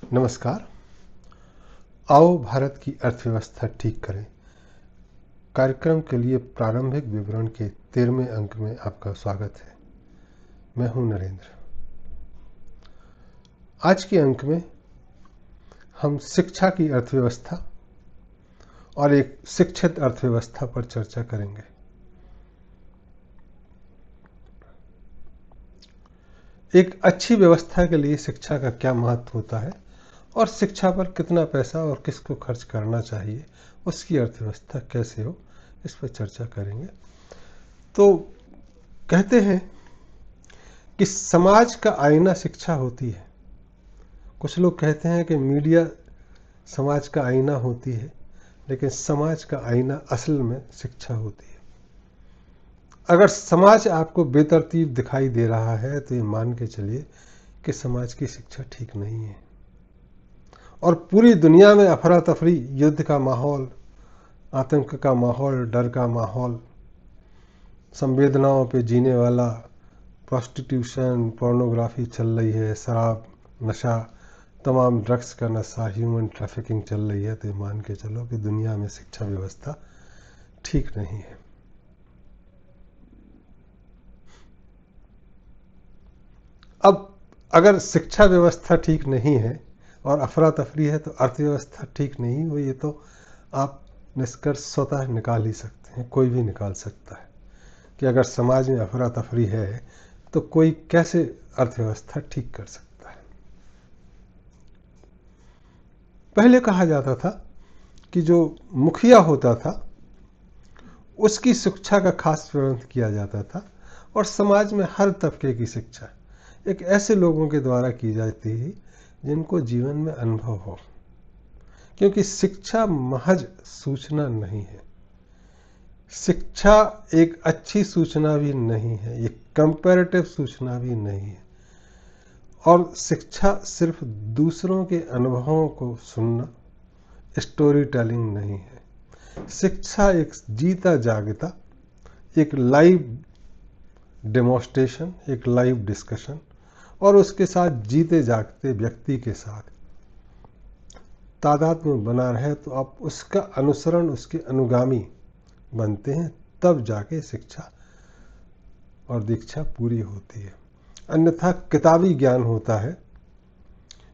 नमस्कार। आओ भारत की अर्थव्यवस्था ठीक करें कार्यक्रम के लिए प्रारंभिक विवरण के 13वें अंक में आपका स्वागत है। मैं हूं नरेंद्र। आज के अंक में हम शिक्षा की अर्थव्यवस्था और एक शिक्षित अर्थव्यवस्था पर चर्चा करेंगे। एक अच्छी व्यवस्था के लिए शिक्षा का क्या महत्व होता है और शिक्षा पर कितना पैसा और किसको खर्च करना चाहिए, उसकी अर्थव्यवस्था कैसे हो, इस पर चर्चा करेंगे। तो कहते हैं कि समाज का आईना शिक्षा होती है। कुछ लोग कहते हैं कि मीडिया समाज का आईना होती है, लेकिन समाज का आईना असल में शिक्षा होती है। अगर समाज आपको बेतरतीब दिखाई दे रहा है तो ये मान के चलिए कि समाज की शिक्षा ठीक नहीं है। और पूरी दुनिया में अफरा तफरी, युद्ध का माहौल, आतंक का माहौल, डर का माहौल, संवेदनाओं पे जीने वाला, प्रोस्टिट्यूशन, पोर्नोग्राफी चल रही है, शराब, नशा, तमाम ड्रग्स का नशा, ह्यूमन ट्रैफिकिंग चल रही है। तो मान के चलो कि दुनिया में शिक्षा व्यवस्था ठीक नहीं है। अब अगर शिक्षा व्यवस्था ठीक नहीं है और अफरा तफरी है तो अर्थव्यवस्था ठीक नहीं हुई, ये तो आप निष्कर्ष स्वतः निकाल ही सकते हैं, कोई भी निकाल सकता है कि अगर समाज में अफरा तफरी है तो कोई कैसे अर्थव्यवस्था ठीक कर सकता है। पहले कहा जाता था कि जो मुखिया होता था उसकी शिक्षा का खास प्रबंध किया जाता था और समाज में हर तबके की शिक्षा एक ऐसे लोगों के द्वारा की जाती है जिनको जीवन में अनुभव हो, क्योंकि शिक्षा महज सूचना नहीं है। शिक्षा एक अच्छी सूचना भी नहीं है, एक कंपैरेटिव सूचना भी नहीं है। और शिक्षा सिर्फ दूसरों के अनुभवों को सुनना, स्टोरी टेलिंग नहीं है। शिक्षा एक जीता जागता, एक लाइव डेमोन्स्ट्रेशन, एक लाइव डिस्कशन और उसके साथ जीते जागते व्यक्ति के साथ तादाद में बना रहे तो आप उसका अनुसरण, उसके अनुगामी बनते हैं, तब जाके शिक्षा और दीक्षा पूरी होती है। अन्यथा किताबी ज्ञान होता है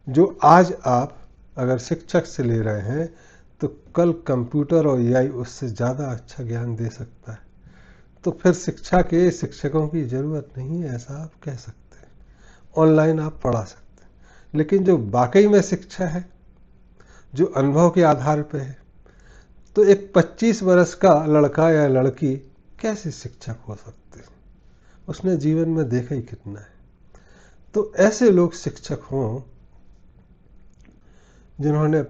जो आज आप अगर शिक्षक से ले रहे हैं तो कल कंप्यूटर और एआई उससे ज़्यादा अच्छा ज्ञान दे सकता है। तो फिर शिक्षा के शिक्षकों की ज़रूरत नहीं है, ऐसा आप कह सकते हैं। ऑनलाइन आप पढ़ा सकते हैं, लेकिन जो वाकई में शिक्षा है, जो अनुभव के आधार पर है, तो एक 25 वर्ष का लड़का या लड़की कैसे शिक्षक हो सकते हैं? उसने जीवन में देखा ही कितना है। तो ऐसे लोग शिक्षक हों जिन्होंने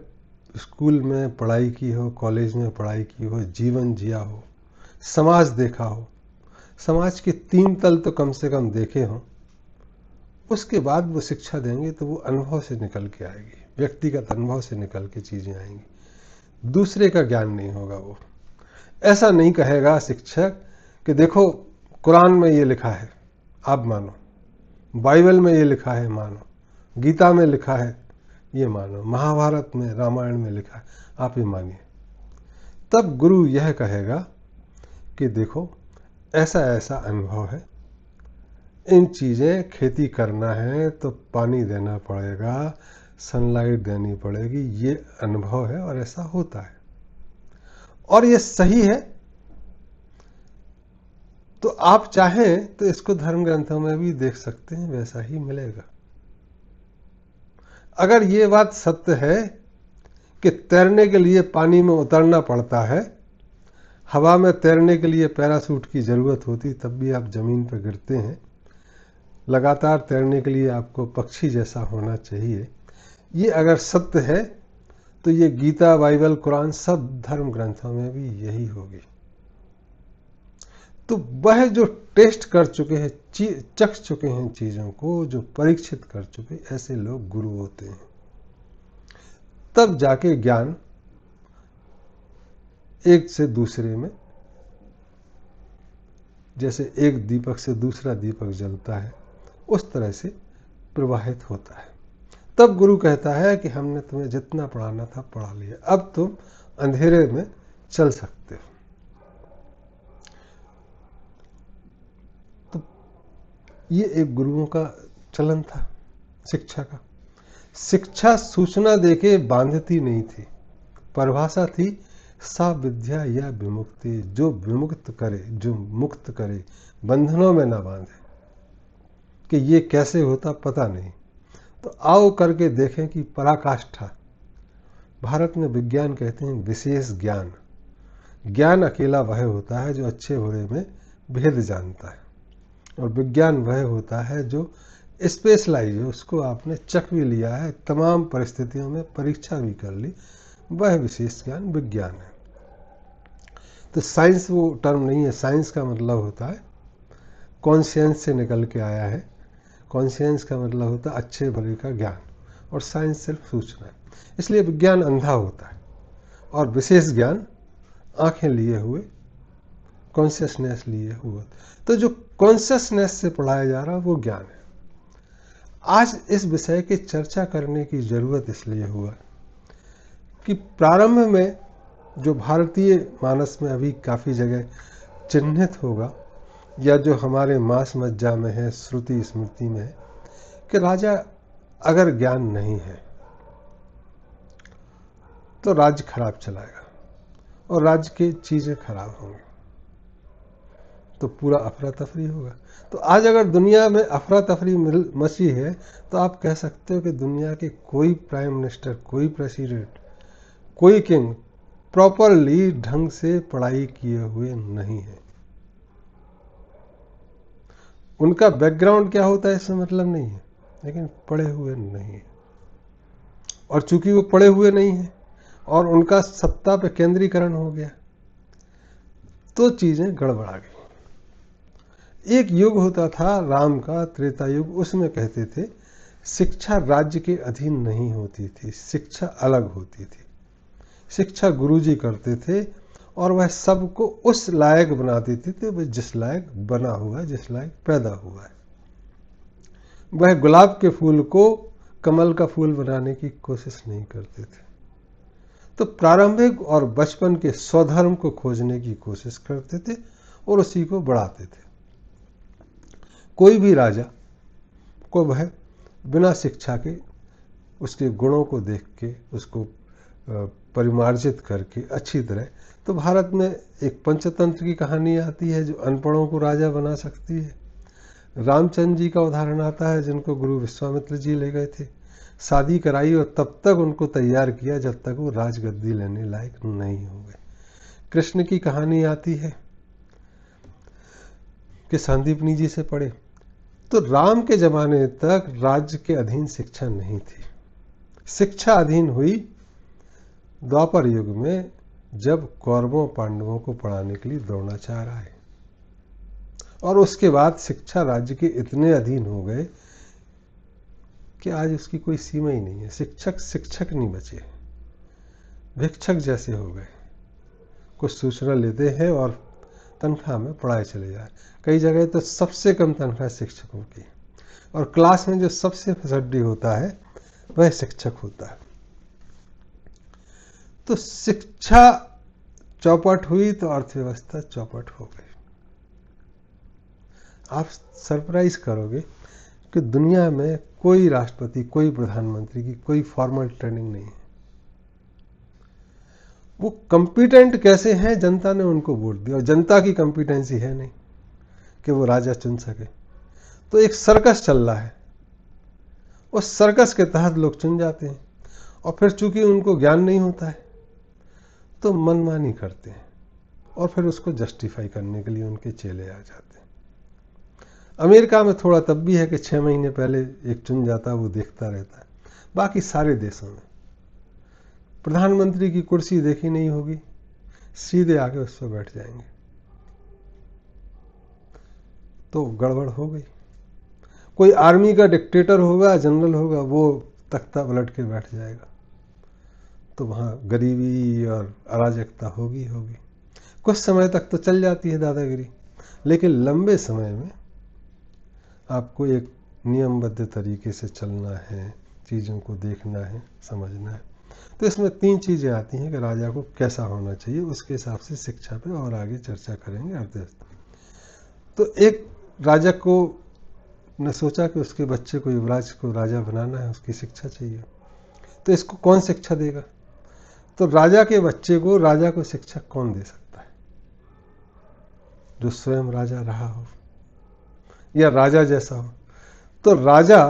स्कूल में पढ़ाई की हो, कॉलेज में पढ़ाई की हो, जीवन जिया हो, समाज देखा हो, समाज के 3 तल तो कम से कम देखे हों, उसके बाद वो शिक्षा देंगे तो वो अनुभव से निकल के आएगी, व्यक्तिगत अनुभव से निकल के चीज़ें आएंगी, दूसरे का ज्ञान नहीं होगा। वो ऐसा नहीं कहेगा शिक्षक कि देखो कुरान में ये लिखा है आप मानो, बाइबल में ये लिखा है मानो, गीता में लिखा है ये मानो, महाभारत में, रामायण में लिखा है आप ये मानिए। तब गुरु यह कहेगा कि देखो ऐसा ऐसा अनुभव है, इन चीज़ें खेती करना है तो पानी देना पड़ेगा, सनलाइट देनी पड़ेगी, ये अनुभव है और ऐसा होता है और ये सही है। तो आप चाहें तो इसको धर्म ग्रंथों में भी देख सकते हैं, वैसा ही मिलेगा। अगर ये बात सत्य है कि तैरने के लिए पानी में उतरना पड़ता है, हवा में तैरने के लिए पैराशूट की ज़रूरत होती, तब भी आप ज़मीन पर गिरते हैं, लगातार तैरने के लिए आपको पक्षी जैसा होना चाहिए, ये अगर सत्य है तो ये गीता, बाइबल, कुरान सब धर्म ग्रंथों में भी यही होगी। तो वह जो टेस्ट कर चुके हैं, चख चुके हैं चीज़ों को, जो परीक्षित कर चुके, ऐसे लोग गुरु होते हैं। तब जाके ज्ञान एक से दूसरे में, जैसे एक दीपक से दूसरा दीपक जलता है, उस तरह से प्रवाहित होता है। तब गुरु कहता है कि हमने तुम्हें जितना पढ़ाना था पढ़ा लिया, अब तुम अंधेरे में चल सकते हो। तो ये एक गुरुओं का चलन था शिक्षा का। शिक्षा सूचना देके बांधती नहीं थी, परिभाषा थी सा विद्या या विमुक्ति, जो विमुक्त करे, जो मुक्त करे, बंधनों में ना बांधे। कि ये कैसे होता पता नहीं, तो आओ करके देखें कि पराकाष्ठा। भारत में विज्ञान कहते हैं विशेष ज्ञान। ज्ञान अकेला वह होता है जो अच्छे बुरे में भेद जानता है, और विज्ञान वह होता है जो स्पेशलाइज है, उसको आपने चख भी लिया है, तमाम परिस्थितियों में परीक्षा भी कर ली, वह विशेष ज्ञान विज्ञान है। तो साइंस वो टर्म नहीं है। साइंस का मतलब होता है कॉन्शियंस से निकल के आया है। कॉन्शियंस का मतलब होता है अच्छे बुरे का ज्ञान, और साइंस सिर्फ सूचना है। इसलिए विज्ञान अंधा होता है, और विशेष ज्ञान आंखें लिए हुए, कॉन्शियसनेस लिए हुए। तो जो कॉन्शियसनेस से पढ़ाया जा रहा है वो ज्ञान है। आज इस विषय की चर्चा करने की जरूरत इसलिए हुआ कि प्रारंभ में जो भारतीय मानस में अभी काफ़ी जगह चिन्हित होगा, या जो हमारे मांस मज्जा में है, श्रुति स्मृति में है, कि राजा अगर ज्ञान नहीं है तो राज्य खराब चलाएगा, और राज्य की चीज़ें खराब होंगी, तो पूरा अफरा तफरी होगा। तो आज अगर दुनिया में अफरा तफरी मची है, तो आप कह सकते हो कि दुनिया के कोई प्राइम मिनिस्टर, कोई प्रेसिडेंट, कोई किंग प्रॉपरली ढंग से पढ़ाई किए हुए नहीं है। उनका बैकग्राउंड क्या होता है इससे मतलब नहीं है, लेकिन पढ़े हुए नहीं है। और चूंकि वो पढ़े हुए नहीं है और उनका सत्ता पे केंद्रीकरण हो गया, तो चीजें गड़बड़ा गई। एक युग होता था राम का, त्रेता युग, उसमें कहते थे शिक्षा राज्य के अधीन नहीं होती थी, शिक्षा अलग होती थी। शिक्षा गुरुजी करते थे, और वह सबको उस लायक बना देते थे वह जिस लायक बना हुआ है, जिस लायक पैदा हुआ है। वह गुलाब के फूल को कमल का फूल बनाने की कोशिश नहीं करते थे। तो प्रारंभिक और बचपन के स्वधर्म को खोजने की कोशिश करते थे और उसी को बढ़ाते थे। कोई भी राजा को वह बिना शिक्षा के, उसके गुणों को देख के, उसको परिमार्जित करके अच्छी तरह, तो भारत में एक पंचतंत्र की कहानी आती है जो अनपढ़ों को राजा बना सकती है। रामचंद्र जी का उदाहरण आता है जिनको गुरु विश्वामित्र जी ले गए थे, शादी कराई और तब तक उनको तैयार किया जब तक वो राजगद्दी लेने लायक नहीं हो गए। कृष्ण की कहानी आती है कि संदीपनी जी से पढ़े। तो राम के जमाने तक राज्य के अधीन शिक्षा नहीं थी। शिक्षा अधीन हुई द्वापर युग में, जब कौरवों पांडवों को पढ़ाने के लिए द्रोणाचार्य आए, और उसके बाद शिक्षा राज्य के इतने अधीन हो गए कि आज उसकी कोई सीमा ही नहीं है। शिक्षक शिक्षक नहीं बचे, भिक्षक जैसे हो गए। कुछ सूचना लेते हैं और तनख्वाह में पढ़ाए चले जाए। कई जगह तो सबसे कम तनख्वाह शिक्षकों की, और क्लास में जो सबसे फसड्डी होता है वह शिक्षक होता है। तो शिक्षा चौपट हुई तो अर्थव्यवस्था चौपट हो गई। आप सरप्राइज करोगे कि दुनिया में कोई राष्ट्रपति, कोई प्रधानमंत्री की कोई फॉर्मल ट्रेनिंग नहीं है। वो कॉम्पिटेंट कैसे हैं, जनता ने उनको वोट दिया, और जनता की कॉम्पिटेंसी है नहीं कि वो राजा चुन सके। तो एक सर्कस चल रहा है, उस सर्कस के तहत लोग चुन जाते हैं, और फिर चूंकि उनको ज्ञान नहीं होता है तो मनमानी करते हैं, और फिर उसको जस्टिफाई करने के लिए उनके चेले आ जाते हैं। अमेरिका में थोड़ा तब भी है कि 6 महीने पहले एक चुन जाता है, वो देखता रहता है। बाकी सारे देशों में प्रधानमंत्री की कुर्सी देखी नहीं होगी, सीधे आके उस पर बैठ जाएंगे, तो गड़बड़ हो गई। कोई आर्मी का डिक्टेटर होगा, जनरल होगा, वो तख्ता पलट के बैठ जाएगा, तो वहाँ गरीबी और अराजकता होगी। कुछ समय तक तो चल जाती है दादागिरी, लेकिन लंबे समय में आपको एक नियमबद्ध तरीके से चलना है, चीज़ों को देखना है, समझना है। तो इसमें 3 चीज़ें आती हैं कि राजा को कैसा होना चाहिए, उसके हिसाब से शिक्षा पे और आगे चर्चा करेंगे अर्थव्यवस्था। तो एक राजा को ने सोचा कि उसके बच्चे को, युवराज को राजा बनाना है, उसकी शिक्षा चाहिए। तो इसको कौन शिक्षा देगा? तो राजा के बच्चे को राजा को शिक्षा कौन दे सकता है? जो स्वयं राजा रहा हो या राजा जैसा हो। तो राजा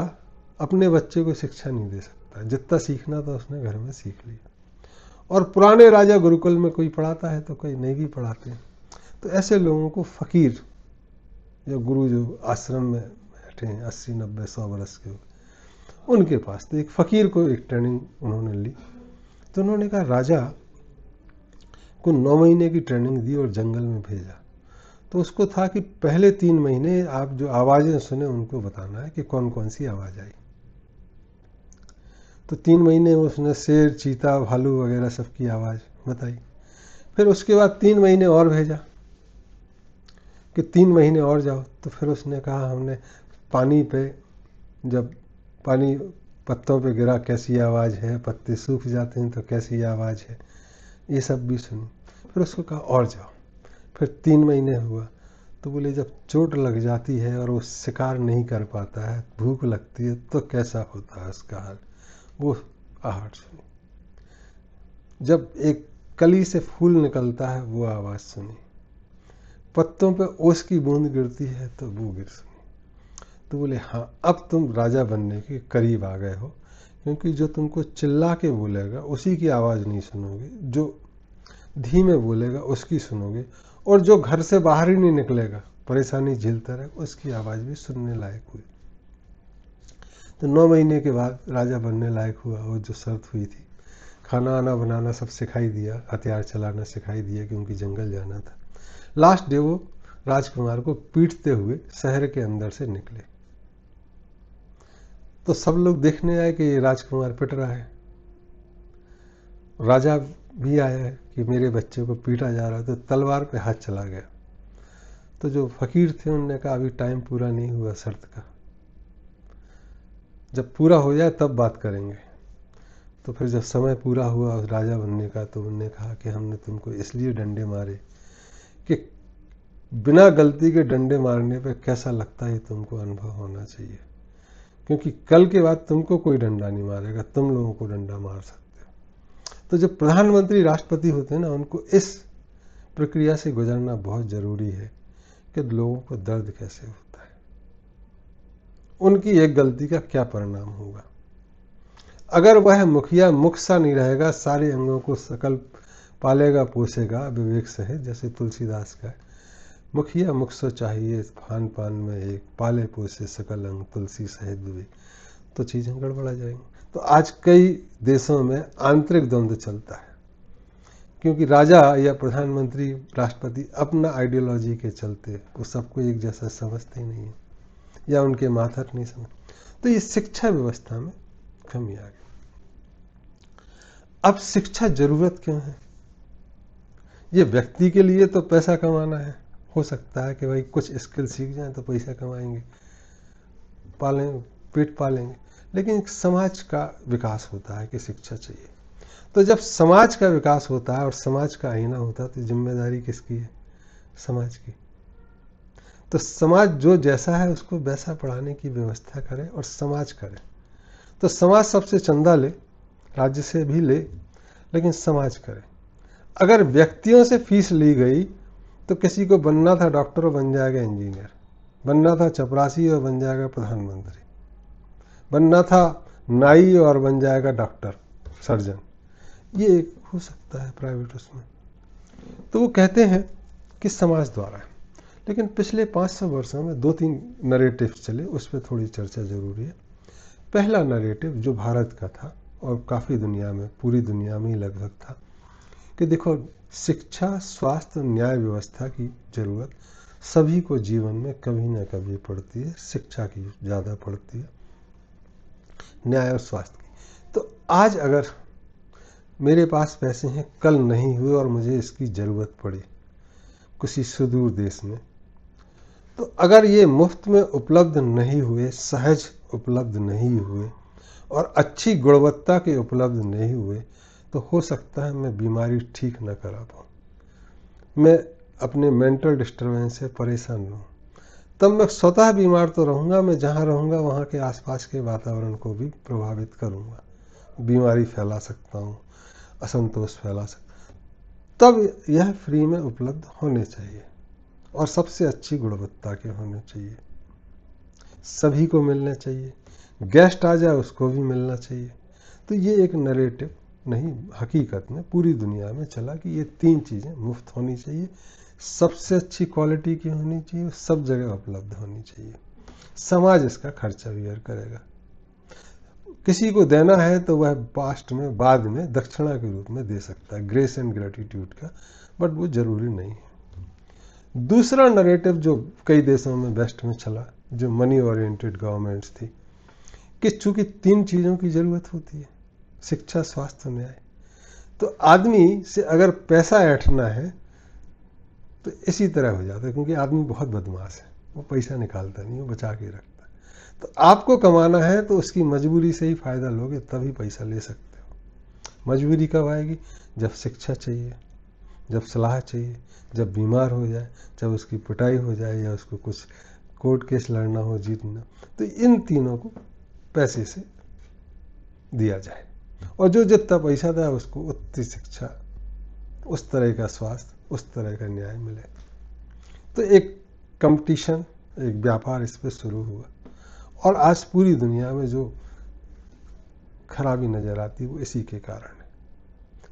अपने बच्चे को शिक्षा नहीं दे सकता, जितना सीखना था उसने घर में सीख लिया। और पुराने राजा गुरुकुल में कोई पढ़ाता है तो कोई नहीं भी पढ़ाते हैं। तो ऐसे लोगों को फकीर या गुरु जो आश्रम में बैठे हैं 80, 90, 100 बरस के, उनके पास तो एक फकीर को एक ट्रेनिंग उन्होंने ली। तो उन्होंने कहा राजा को 9 महीने की ट्रेनिंग दी और जंगल में भेजा। तो उसको था कि पहले 3 महीने आप जो आवाज़ें सुने उनको बताना है कि कौन कौन सी आवाज़ आई। तो 3 महीने उसने शेर, चीता, भालू वगैरह सबकी आवाज़ बताई। फिर उसके बाद 3 महीने और भेजा कि 3 महीने और जाओ। तो फिर उसने कहा हमने पानी पे, जब पानी पत्तों पे गिरा कैसी आवाज़ है, पत्ते सूख जाते हैं तो कैसी आवाज़ है, ये सब भी सुनी। फिर उसको कहा और जाओ। फिर 3 महीने हुआ। तो बोले जब चोट लग जाती है और वो शिकार नहीं कर पाता है, भूख लगती है, तो कैसा होता है उसका हाल, वो आहट सुनी। जब एक कली से फूल निकलता है वो आवाज़ सुनी। पत्तों पे ओस की बूंद गिरती है तो वो गिर सुनी। तो बोले हाँ, अब तुम राजा बनने के करीब आ गए हो, क्योंकि जो तुमको चिल्ला के बोलेगा उसकी की आवाज़ नहीं सुनोगे, जो धीमे बोलेगा उसकी सुनोगे, और जो घर से बाहर ही नहीं निकलेगा, परेशानी झेलता रहेगा, उसकी आवाज़ भी सुनने लायक हुई। तो 9 महीने के बाद राजा बनने लायक हुआ। वो जो शर्त हुई थी, खाना आना बनाना सब सिखाई दिया, हथियार चलाना सिखाई दिया, क्योंकि जंगल जाना था। लास्ट डे वो राजकुमार को पीटते हुए शहर के अंदर से निकले। तो सब लोग देखने आए कि ये राजकुमार पिट रहा है। राजा भी आया है कि मेरे बच्चे को पीटा जा रहा है, तो तलवार पे हाथ चला गया। तो जो फकीर थे उन्होंने कहा अभी टाइम पूरा नहीं हुआ शर्त का, जब पूरा हो जाए तब बात करेंगे। तो फिर जब समय पूरा हुआ उस राजा बनने का, तो उन्होंने कहा कि हमने तुमको इसलिए डंडे मारे कि बिना गलती के डंडे मारने पे कैसा लगता है तुमको अनुभव होना चाहिए, क्योंकि कल के बाद तुमको कोई डंडा नहीं मारेगा, तुम लोगों को डंडा मार सकते हो। तो जो प्रधानमंत्री, राष्ट्रपति होते हैं ना, उनको इस प्रक्रिया से गुजरना बहुत ज़रूरी है कि लोगों को दर्द कैसे होता है, उनकी एक गलती का क्या परिणाम होगा। अगर वह मुखिया मुख सा नहीं रहेगा, सारे अंगों को सकल पालेगा पोसेगा विवेक सहित, जैसे तुलसीदास का, मुखिया मुख सो चाहिए खान पान में एक, पाले पोसे सकल अंग तुलसी सहित विवेक, तो चीज़ें गड़बड़ा जाएंगी। तो आज कई देशों में आंतरिक द्वंद्व चलता है, क्योंकि राजा या प्रधानमंत्री, राष्ट्रपति अपना आइडियोलॉजी के चलते वो सबको एक जैसा समझते ही नहीं है, या उनके माथर नहीं समझ। तो ये शिक्षा व्यवस्था में कमी आ गई। अब शिक्षा जरूरत क्यों है? ये व्यक्ति के लिए तो पैसा कमाना है, हो सकता है कि भाई कुछ स्किल सीख जाए तो पैसा कमाएंगे, पालेंगे, पेट पालेंगे, लेकिन समाज का विकास होता है कि शिक्षा चाहिए। तो जब समाज का विकास होता है और समाज का आईना होता है, तो जिम्मेदारी किसकी है? समाज की। तो समाज जो जैसा है उसको वैसा पढ़ाने की व्यवस्था करे और समाज करे। तो समाज सबसे चंदा ले, राज्य से भी ले, लेकिन समाज करे। अगर व्यक्तियों से फीस ली गई तो किसी को बनना था डॉक्टर और बन जाएगा इंजीनियर, बनना था चपरासी और बन जाएगा प्रधानमंत्री, बनना था नाई और बन जाएगा डॉक्टर, सर्जन, ये हो सकता है प्राइवेट उसमें। तो वो कहते हैं कि समाज द्वारा है। लेकिन पिछले 500 वर्षों में 2-3 नरेटिव चले, उस पर थोड़ी चर्चा जरूरी है। पहला नरेटिव जो भारत का था और काफ़ी दुनिया में, पूरी दुनिया में ही लगभग था, कि देखो शिक्षा, स्वास्थ्य, न्याय व्यवस्था की जरूरत सभी को जीवन में कभी ना कभी पड़ती है, शिक्षा की ज़्यादा पड़ती है, न्याय और स्वास्थ्य की। तो आज अगर मेरे पास पैसे हैं, कल नहीं हुए और मुझे इसकी ज़रूरत पड़ी किसी सुदूर देश में, तो अगर ये मुफ्त में उपलब्ध नहीं हुए, सहज उपलब्ध नहीं हुए, और अच्छी गुणवत्ता के उपलब्ध नहीं हुए तो हो सकता है मैं बीमारी ठीक न करा पाऊँ, मैं अपने मेंटल डिस्टर्बेंस से परेशान रहूँ। तब मैं स्वतः बीमार तो रहूँगा, मैं जहाँ रहूँगा वहाँ के आसपास के वातावरण को भी प्रभावित करूँगा, बीमारी फैला सकता हूँ, असंतोष फैला सकता। तब यह फ्री में उपलब्ध होने चाहिए और सबसे अच्छी गुणवत्ता के होने चाहिए, सभी को मिलने चाहिए, गेस्ट आ जाए उसको भी मिलना चाहिए। तो ये एक नरेटिव नहीं, हकीकत में पूरी दुनिया में चला कि ये 3 चीज़ें मुफ्त होनी चाहिए, सबसे अच्छी क्वालिटी की होनी चाहिए, सब जगह उपलब्ध होनी चाहिए। समाज इसका खर्चा बियर करेगा। किसी को देना है तो वह पास्ट में, बाद में दक्षिणा के रूप में दे सकता है, ग्रेस एंड ग्रेटिट्यूड का, बट वो जरूरी नहीं है। दूसरा नरेटिव जो कई देशों में वेस्ट में चला, जो मनी ओरिएंटेड गवर्नमेंट्स थी, कि चूंकि 3 चीज़ों की ज़रूरत होती है, शिक्षा, स्वास्थ्य, न्याय, तो आदमी से अगर पैसा ऐंठना है तो इसी तरह हो जाता है, क्योंकि आदमी बहुत बदमाश है, वो पैसा निकालता नहीं, वो बचा के रखता है। तो आपको कमाना है तो उसकी मजबूरी से ही फ़ायदा लोगे, तभी पैसा ले सकते हो। मजबूरी कब आएगी? जब शिक्षा चाहिए, जब सलाह चाहिए, जब बीमार हो जाए, जब उसकी पिटाई हो जाए या उसको कुछ कोर्ट केस लड़ना हो, जीतना। तो इन तीनों को पैसे से दिया जाए, और जो जितना पैसा था उसको उतनी शिक्षा, उस तरह का स्वास्थ्य, उस तरह का न्याय मिले। तो एक कंपटीशन, एक व्यापार इस पर शुरू हुआ, और आज पूरी दुनिया में जो खराबी नज़र आती है वो इसी के कारण है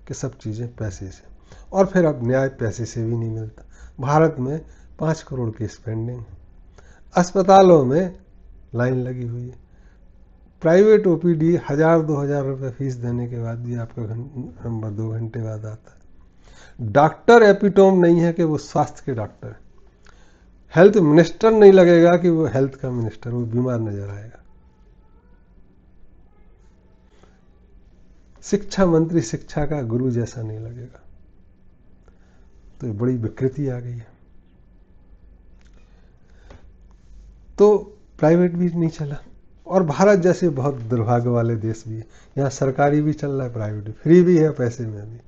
कि सब चीज़ें पैसे से, और फिर अब न्याय पैसे से भी नहीं मिलता। भारत में 5 करोड़ की स्पेंडिंग, अस्पतालों में लाइन लगी हुई है, प्राइवेट ओपीडी 1000-2000 रुपये फीस देने के बाद भी आपका नंबर 2 घंटे बाद आता है। डॉक्टर एपिटोम नहीं है कि वो स्वास्थ्य के डॉक्टर है, हेल्थ मिनिस्टर नहीं लगेगा कि वो हेल्थ का मिनिस्टर, वो बीमार नजर आएगा। शिक्षा मंत्री शिक्षा का गुरु जैसा नहीं लगेगा। तो बड़ी विकृति आ गई है। तो प्राइवेट भी नहीं चला, और भारत जैसे बहुत दुर्भाग्य वाले देश भी है, यहाँ सरकारी भी चल रहा है, प्राइवेट भी, फ्री भी है पैसे में भी।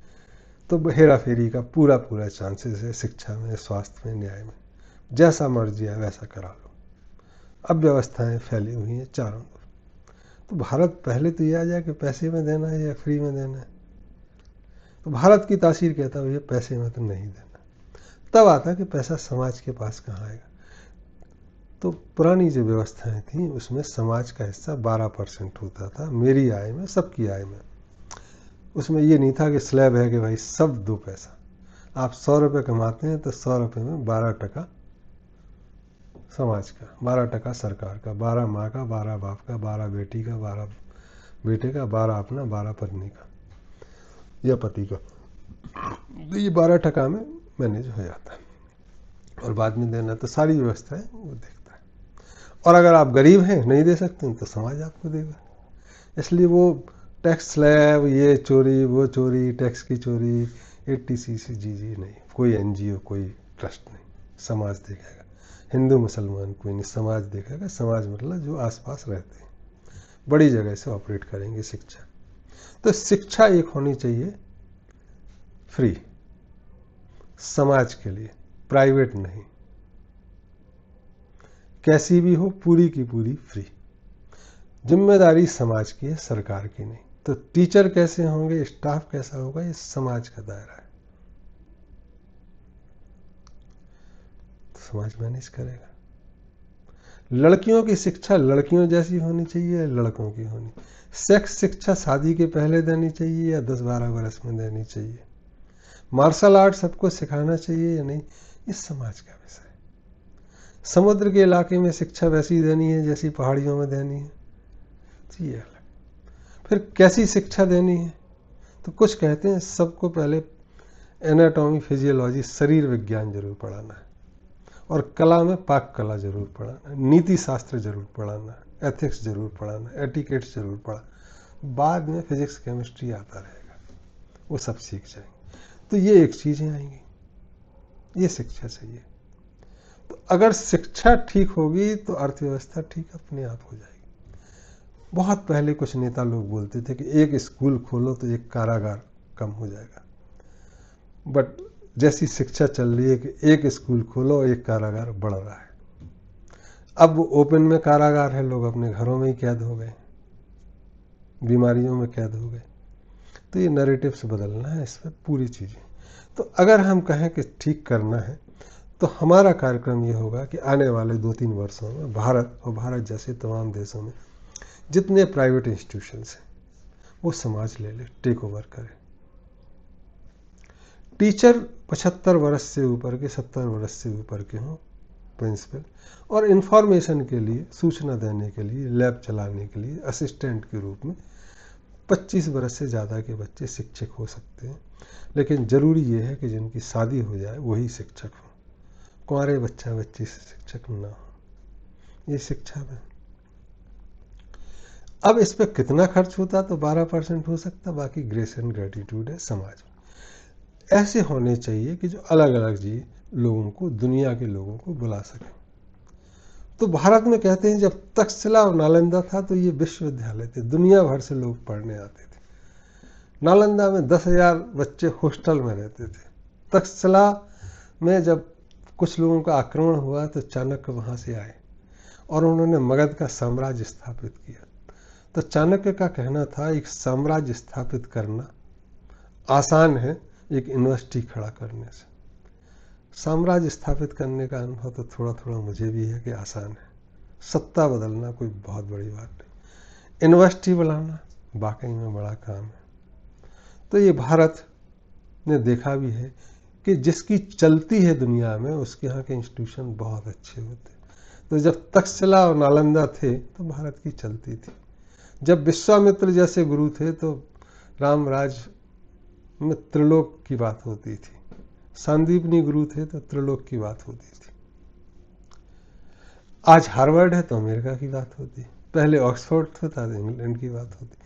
तो हेरा फेरी का पूरा पूरा चांसेस है शिक्षा में, स्वास्थ्य में, न्याय में। जैसा मर्जी है वैसा करा लो, अब व्यवस्थाएं फैली हुई हैं चारों ओर। तो भारत पहले तो ये आ जाए कि पैसे में देना है या फ्री में देना है। तो भारत की तासीर कहता है ये पैसे में तो नहीं देना। तब आता कि पैसा समाज के पास कहाँ आएगा। तो पुरानी जो व्यवस्थाएं थी उसमें समाज का हिस्सा 12% होता था, मेरी आय में, सबकी आय में। उसमें ये नहीं था कि स्लैब है कि भाई सब दो पैसा। आप 100 रुपये कमाते हैं तो 100 रुपये में 12% समाज का, 12% सरकार का, 12 माँ का, 12 बाप का, 12 बेटी का, 12 बेटे का, 12 अपना, 12 पत्नी का या पति का। तो ये 12% में मैनेज हो जाता है, और बाद में देना तो सारी व्यवस्थाएं वो देखता है। और अगर आप गरीब हैं, नहीं दे सकते तो समाज आपको देगा। इसलिए वो टैक्स स्लैब, ये चोरी, वो चोरी, टैक्स की चोरी, ATCCGG नहीं, कोई NGO, कोई ट्रस्ट नहीं, समाज देखेगा। हिंदू मुसलमान कोई नहीं, समाज देखेगा। समाज मतलब जो आसपास रहते हैं, बड़ी जगह से ऑपरेट करेंगे शिक्षा। तो शिक्षा एक होनी चाहिए फ्री, समाज के लिए, प्राइवेट नहीं, कैसी भी हो, पूरी की पूरी फ्री। जिम्मेदारी समाज की है, सरकार की नहीं। तो टीचर कैसे होंगे, स्टाफ कैसा होगा, ये समाज का दायरा है, तो समाज मैनेज करेगा। लड़कियों की शिक्षा लड़कियों जैसी होनी चाहिए या लड़कों की होनी? सेक्स शिक्षा शादी के पहले देनी चाहिए या 10-12 वर्ष में देनी चाहिए? मार्शल आर्ट सबको सिखाना चाहिए या नहीं? ये समाज का विषय है। समुद्र के इलाके में शिक्षा वैसी देनी है जैसी पहाड़ियों में देनी है, ये अलग। फिर कैसी शिक्षा देनी है? तो कुछ कहते हैं सबको पहले एनाटॉमी, फिजियोलॉजी, शरीर विज्ञान जरूर पढ़ाना है, और कला में पाक कला जरूर पढ़ाना है, नीति शास्त्र जरूर पढ़ाना है, एथिक्स जरूर पढ़ाना है, एटिकेट्स जरूर पढ़ा। बाद में फिजिक्स केमिस्ट्री आता रहेगा, वो सब सीख जाएंगे। तो ये एक चीज़ें आएंगी, ये शिक्षा चाहिए। तो अगर शिक्षा ठीक होगी तो अर्थव्यवस्था ठीक अपने आप हो जाएगी। बहुत पहले कुछ नेता लोग बोलते थे कि एक स्कूल खोलो तो एक कारागार कम हो जाएगा, बट जैसी शिक्षा चल रही है कि एक स्कूल खोलो एक कारागार बढ़ रहा है। अब वो ओपन में कारागार है, लोग अपने घरों में ही कैद हो गए, बीमारियों में कैद हो गए। तो ये नैरेटिव्स बदलना है, इसमें पूरी चीज़ें। तो अगर हम कहें कि ठीक करना है तो हमारा कार्यक्रम ये होगा कि आने वाले 2-3 वर्षों में भारत और भारत जैसे तमाम देशों में जितने प्राइवेट इंस्टीट्यूशंस हैं वो समाज ले ले, टेक ओवर करे। टीचर 75 वर्ष से ऊपर के, 70 वर्ष से ऊपर के हों प्रिंसिपल, और इन्फॉर्मेशन के लिए, सूचना देने के लिए, लैब चलाने के लिए असिस्टेंट के रूप में 25 वर्ष से ज़्यादा के बच्चे शिक्षक हो सकते हैं। लेकिन ज़रूरी ये है कि जिनकी शादी हो जाए वही शिक्षक हो, कुंवारे बच्चा बच्ची से शिक्षक ना हो। ये शिक्षा में अब इस पर कितना खर्च होता तो 12% हो सकता, बाकी ग्रेस एंड ग्रेटिट्यूड है समाज में। ऐसे होने चाहिए कि जो अलग अलग जी लोगों को, दुनिया के लोगों को बुला सकें। तो भारत में कहते हैं जब तक्षशिला और नालंदा था तो ये विश्वविद्यालय थे, दुनिया भर से लोग पढ़ने आते थे। नालंदा में 10,000 बच्चे हॉस्टल में रहते थे। तक्षशिला में जब कुछ लोगों का आक्रमण हुआ तो चाणक्य वहाँ से आए और उन्होंने मगध का साम्राज्य स्थापित किया। तो चाणक्य का कहना था एक साम्राज्य स्थापित करना आसान है एक यूनिवर्सिटी खड़ा करने से। साम्राज्य स्थापित करने का अनुभव तो थोड़ा थोड़ा मुझे भी है कि आसान है, सत्ता बदलना कोई बहुत बड़ी बात नहीं, यूनिवर्सिटी बनाना वाकई में बड़ा काम है। तो ये भारत ने देखा भी है कि जिसकी चलती है दुनिया में उसके यहाँ के इंस्टीट्यूशन बहुत अच्छे होते। तो जब तक्षशिला और नालंदा थे तो भारत की चलती थी। जब विश्वामित्र जैसे गुरु थे तो रामराज में त्रिलोक की बात होती थी। सांदीपनी गुरु थे तो त्रिलोक की बात होती थी। आज हार्वर्ड है तो अमेरिका की बात होती, पहले ऑक्सफोर्ड था तो इंग्लैंड की बात होती।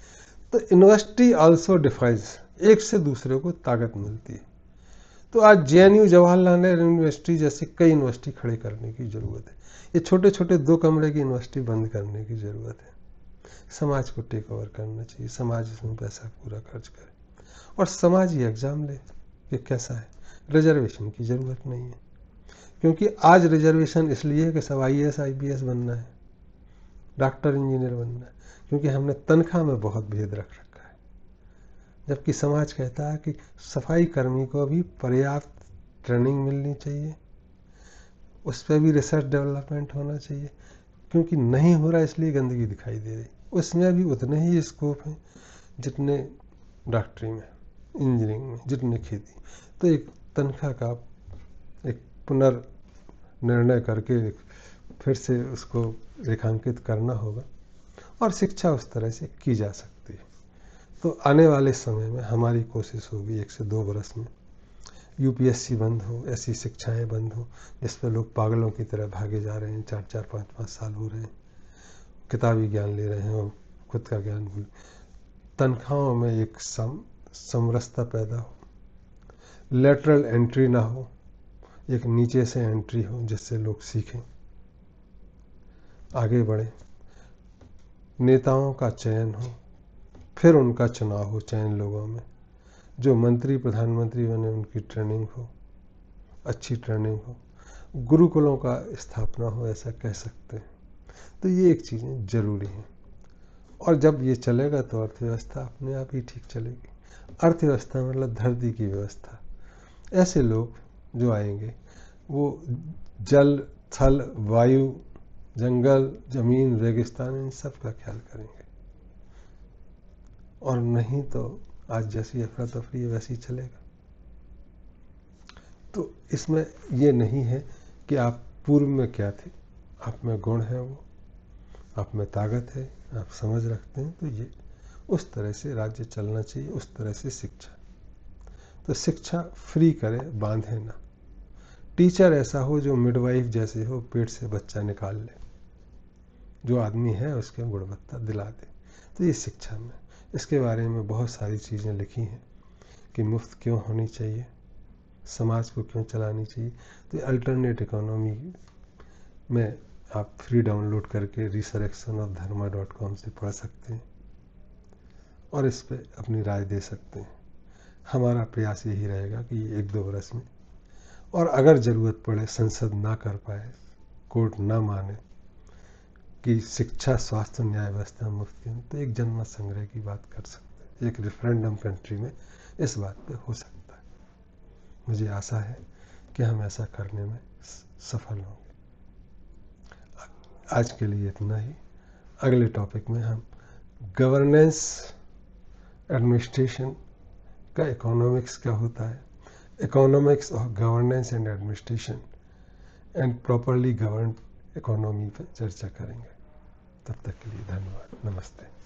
तो यूनिवर्सिटी आल्सो डिफाइंस, एक से दूसरे को ताकत मिलती है। तो आज जेएनयू जवाहरलाल नेहरू यूनिवर्सिटी जैसी कई यूनिवर्सिटी खड़े करने की ज़रूरत है। ये छोटे छोटे 2 कमरे की यूनिवर्सिटी बंद करने की ज़रूरत है। समाज को टेक ओवर करना चाहिए, समाज इसमें पैसा पूरा खर्च करे और समाज ही एग्ज़ाम ले कि कैसा है। रिजर्वेशन की ज़रूरत नहीं है, क्योंकि आज रिजर्वेशन इसलिए है कि सब IAS IPS बनना है, डॉक्टर इंजीनियर बनना है, क्योंकि हमने तनख्वाह में बहुत भेद रख रखा है। जबकि समाज कहता है कि सफाई कर्मी को भी पर्याप्त ट्रेनिंग मिलनी चाहिए, उस पर भी रिसर्च डेवलपमेंट होना चाहिए, क्योंकि नहीं हो रहा इसलिए गंदगी दिखाई दे रही। उसमें भी उतने ही स्कोप हैं जितने डॉक्टरी में, इंजीनियरिंग में, जितने खेती। तो एक तनख्वाह का एक पुनर्निर्णय करके फिर से उसको रेखांकित करना होगा और शिक्षा उस तरह से की जा सकती है। तो आने वाले समय में हमारी कोशिश होगी 1 से 2 वर्ष में UPSC बंद हो, ऐसी शिक्षाएं बंद हो जिस पर लोग पागलों की तरह भागे जा रहे हैं, 4-4, 5-5 साल हो रहे हैं, किताबी ज्ञान ले रहे हैं और खुद का ज्ञान भूल। तनख्वाहों में एक समरसता पैदा हो, लेटरल एंट्री ना हो, एक नीचे से एंट्री हो जिससे लोग सीखें, आगे बढ़ें। नेताओं का चयन हो, फिर उनका चुनाव हो, चयन लोगों में जो मंत्री प्रधानमंत्री बने उनकी ट्रेनिंग हो, अच्छी ट्रेनिंग हो, गुरुकुलों का स्थापना हो, ऐसा कह सकते हैं। तो ये एक चीज़ें ज़रूरी हैं और जब ये चलेगा तो अर्थव्यवस्था अपने आप ही ठीक चलेगी। अर्थव्यवस्था मतलब धरती की व्यवस्था। ऐसे लोग जो आएंगे वो जल, थल, वायु, जंगल, जमीन, रेगिस्तान, इन सब का ख्याल करेंगे और नहीं तो आज जैसी अफरा तफरी है वैसी चलेगा। तो इसमें ये नहीं है कि आप पूर्व में क्या थे, आप में गुण है, वो आप में ताकत है, आप समझ रखते हैं, तो ये उस तरह से राज्य चलना चाहिए, उस तरह से शिक्षा। तो शिक्षा फ्री करे, बांधे ना। टीचर ऐसा हो जो मिडवाइफ जैसे हो, पेट से बच्चा निकाल ले, जो आदमी है उसके गुणवत्ता दिला दे। तो ये शिक्षा में, इसके बारे में बहुत सारी चीज़ें लिखी हैं कि मुफ्त क्यों होनी चाहिए, समाज को क्यों चलानी चाहिए। तो अल्टरनेट इकोनॉमी में आप फ्री डाउनलोड करके resurrectionofdharma.com से पढ़ सकते हैं और इस पे अपनी राय दे सकते हैं। हमारा प्रयास यही रहेगा कि 1-2 वर्ष में, और अगर ज़रूरत पड़े संसद ना कर पाए, कोर्ट ना माने कि शिक्षा, स्वास्थ्य, न्याय व्यवस्था मुफ्त की, तो एक जनमत संग्रह की बात कर सकते हैं। एक रेफरेंडम कंट्री में इस बात पे हो सकता है। मुझे आशा है कि हम ऐसा करने में सफल होंगे। आज के लिए इतना ही। अगले टॉपिक में हम गवर्नेंस, एडमिनिस्ट्रेशन का इकोनॉमिक्स क्या होता है, economics of governance and administration and properly govern economy पर चर्चा करेंगे। तब तक के लिए धन्यवाद। नमस्ते।